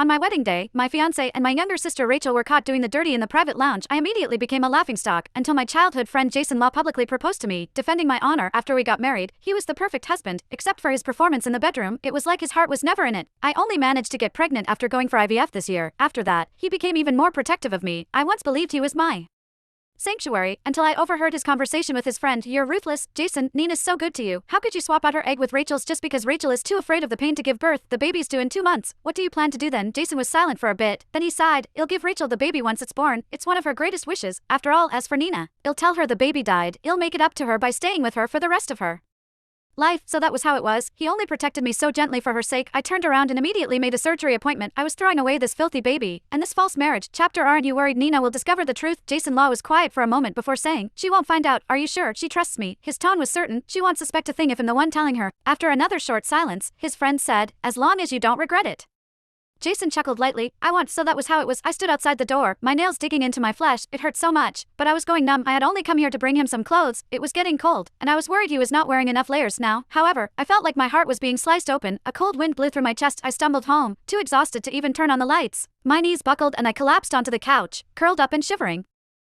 On my wedding day, my fiancé and my younger sister Rachel were caught doing the dirty in the private lounge. I immediately became a laughingstock until my childhood friend Jason Law publicly proposed to me, defending my honor after we got married. He was the perfect husband, except for his performance in the bedroom. It was like his heart was never in it. I only managed to get pregnant after going for IVF this year. After that, he became even more protective of me. I once believed he was my sanctuary, until I overheard his conversation with his friend. You're ruthless, Jason. Nina's so good to you. How could you swap out her egg with Rachel's just because Rachel is too afraid of the pain to give birth? The baby's due in 2 months. What do you plan to do then? Jason was silent for a bit, then he sighed. I'll give Rachel the baby once it's born. It's one of her greatest wishes. After all, as for Nina, I'll tell her the baby died. I'll make it up to her by staying with her for the rest of her life. So that was how it was. He only protected me so gently for her sake. I turned around and immediately made a surgery appointment. I was throwing away this filthy baby and this false marriage. Chapter: Aren't you worried Nina will discover the truth? Jason Law was quiet for a moment before saying, she won't find out. Are you sure? She trusts me. His tone was certain. She won't suspect a thing if I'm the one telling her. After another short silence, his friend said, as long as you don't regret it. Jason chuckled lightly. I won't. So that was how it was. I stood outside the door, my nails digging into my flesh. It hurt so much, but I was going numb. I had only come here to bring him some clothes. It was getting cold, and I was worried he was not wearing enough layers now. However, I felt like my heart was being sliced open. A cold wind blew through my chest. I stumbled home, too exhausted to even turn on the lights. My knees buckled and I collapsed onto the couch, curled up and shivering.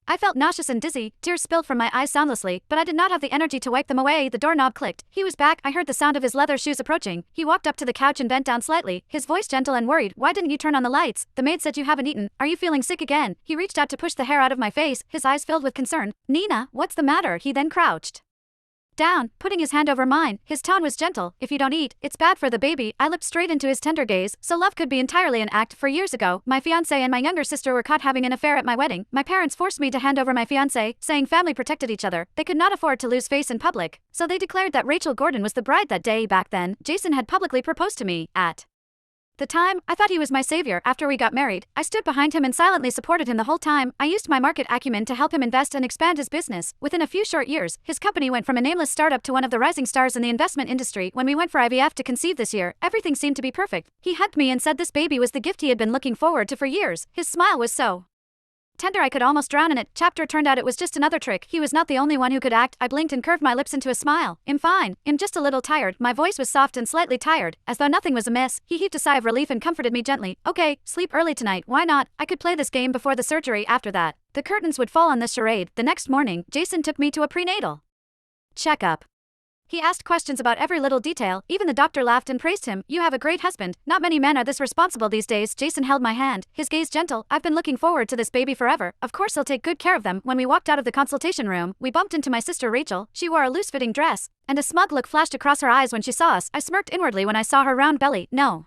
I felt nauseous and dizzy. Tears spilled from my eyes soundlessly, but I did not have the energy to wipe them away. The doorknob clicked. He was back. I heard the sound of his leather shoes approaching. He walked up to the couch and bent down slightly, his voice gentle and worried. Why didn't you turn on the lights? The maid said you haven't eaten. Are you feeling sick again? He reached out to push the hair out of my face, his eyes filled with concern. Nina, what's the matter? He then crouched down, putting his hand over mine. His tone was gentle. If you don't eat, it's bad for the baby. I looked straight into his tender gaze. So love could be entirely an act. For years ago, my fiancé and my younger sister were caught having an affair at my wedding. My parents forced me to hand over my fiancé, saying family protected each other. They could not afford to lose face in public, so they declared that Rachel Gordon was the bride that day. Back then, Jason had publicly proposed to me. At the time, I thought he was my savior. After we got married, I stood behind him and silently supported him the whole time. I used my market acumen to help him invest and expand his business. Within a few short years, his company went from a nameless startup to one of the rising stars in the investment industry. When we went for IVF to conceive this year, everything seemed to be perfect. He hugged me and said this baby was the gift he had been looking forward to for years. His smile was so tender I could almost drown in it. Chapter: Turned out it was just another trick. He was not the only one who could act. I blinked and curved my lips into a smile. I'm fine. I'm just a little tired. My voice was soft and slightly tired, as though nothing was amiss. He heaved a sigh of relief and comforted me gently. Okay, sleep early tonight. Why not? I could play this game before the surgery. After that, the curtains would fall on this charade. The next morning, Jason took me to a prenatal checkup. He asked questions about every little detail. Even the doctor laughed and praised him. You have a great husband. Not many men are this responsible these days. Jason held my hand, his gaze gentle. I've been looking forward to this baby forever. Of course he'll take good care of them. When we walked out of the consultation room, we bumped into my sister Rachel. She wore a loose-fitting dress, and a smug look flashed across her eyes when she saw us. I smirked inwardly when I saw her round belly. No